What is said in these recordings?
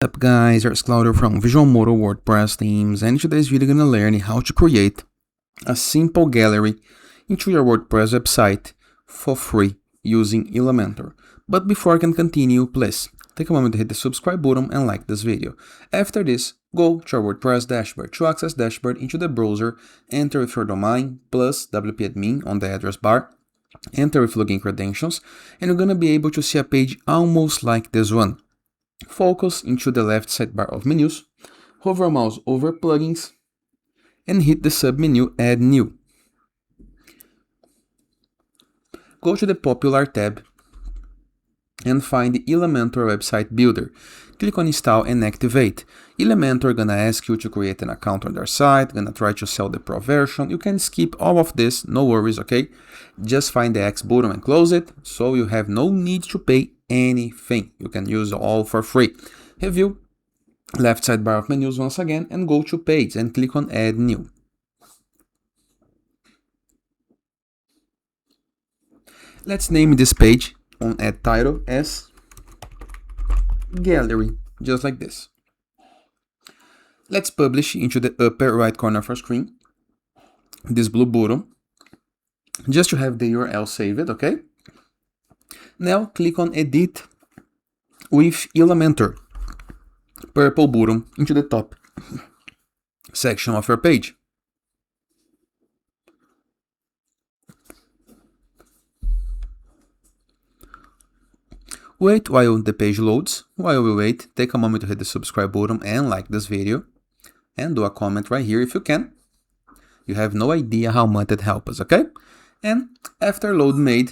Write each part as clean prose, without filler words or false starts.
What's up guys, it's Claudio from Visual Modo WordPress themes, and in today's video we're gonna learn how to create a simple gallery into your WordPress website for free using Elementor. But before I can continue, please take a moment to hit the subscribe button and like this video. After this, go to your WordPress dashboard. To access dashboard into the browser, enter with your domain plus wp-admin on the address bar, enter with login credentials, and you're gonna be able to see a page almost like this one. Focus into the left sidebar of menus, hover mouse over plugins, and hit the submenu Add New. Go to the Popular tab and find the Elementor Website Builder. Click on Install and Activate. Elementor gonna ask you to create an account on their site, gonna try to sell the Pro version. You can skip all of this, no worries, okay? Just find the X button and close it, so you have no need to pay anything. You can use all for free. Review, left sidebar of menus once again, and go to Page and click on Add New. Let's name this page on Add Title as Gallery, just like this. Let's publish into the upper right corner of our screen this blue button, just to have the URL saved, okay? Now click on Edit with Elementor, purple button into the top section of your page. Wait while the page loads. While we wait, take a moment to hit the subscribe button and like this video, and do a comment right here if you can. You have no idea how much it helps us, okay? And after load made,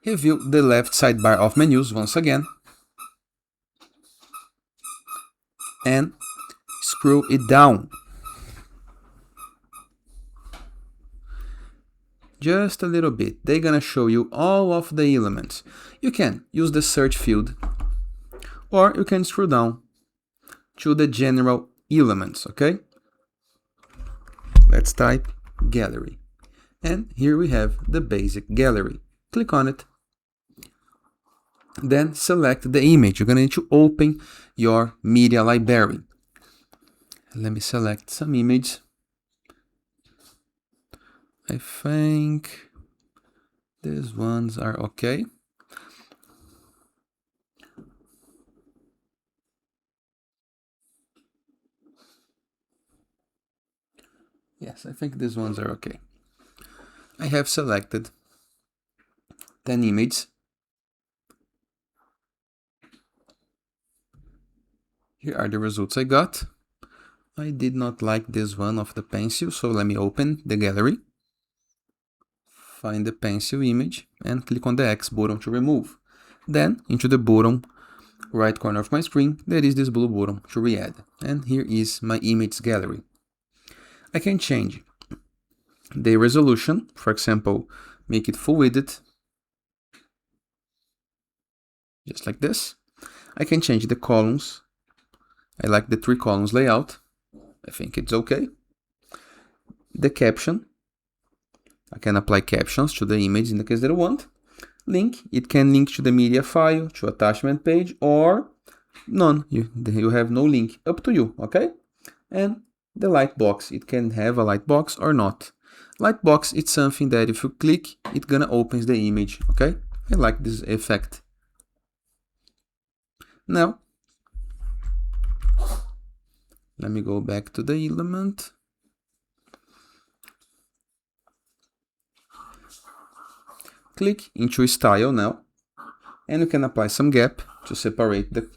review the left sidebar of menus once again and scroll it down. Just a little bit. They're gonna show you all of the elements. You can use the search field, or you can scroll down to the general elements, okay? Let's type gallery. And here we have the basic gallery. Click on it. Then select the image. You're going to need to open your media library. Let me select some image. I think these ones are okay. Yes, I think these ones are okay. I have selected 10 images. Here are the results I got. I did not like this one of the pencil, so let me open the gallery. Find the pencil image and click on the X button to remove. Then, into the bottom right corner of my screen, there is this blue button to re-add. And here is my image gallery. I can change the resolution, for example, make it full widget, just like this. I can change the columns. I like the 3 columns layout. I think it's okay. The caption. I can apply captions to the image in the case that I want. Link. It can link to the media file, to attachment page, or none. You have no link. Up to you, okay? And the lightbox. It can have a lightbox or not. Lightbox, it's something that if you click, it's gonna open the image, okay? I like this effect. Now, let me go back to the element. Click into style now, and you can apply some gap to separate the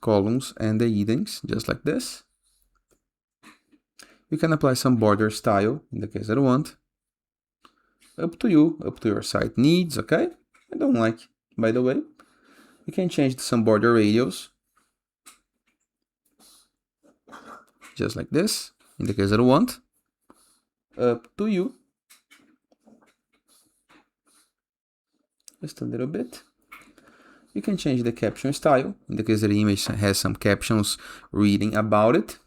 columns and the headings, just like this. You can apply some border style in the case that you want. Up to you, up to your site needs, okay? I don't like, by the way. You can change some border radius, just like this, in the case that you want. Up to you. Just a little bit. You can change the caption style, in the case that the image has some captions reading about it.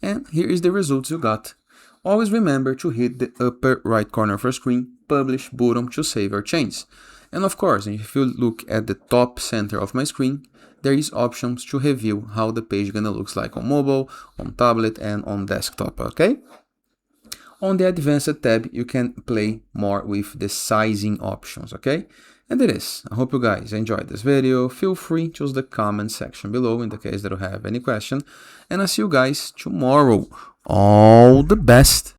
And here is the results you got. Always remember to hit the upper right corner of your screen, publish button to save your changes. And of course, if you look at the top center of my screen, there is options to review how the page gonna looks like on mobile, on tablet, and on desktop, okay? On the advanced tab, you can play more with the sizing options, okay? And it is. I hope you guys enjoyed this video. Feel free to use the comment section below in the case that you have any question. And I'll see you guys tomorrow. All the best!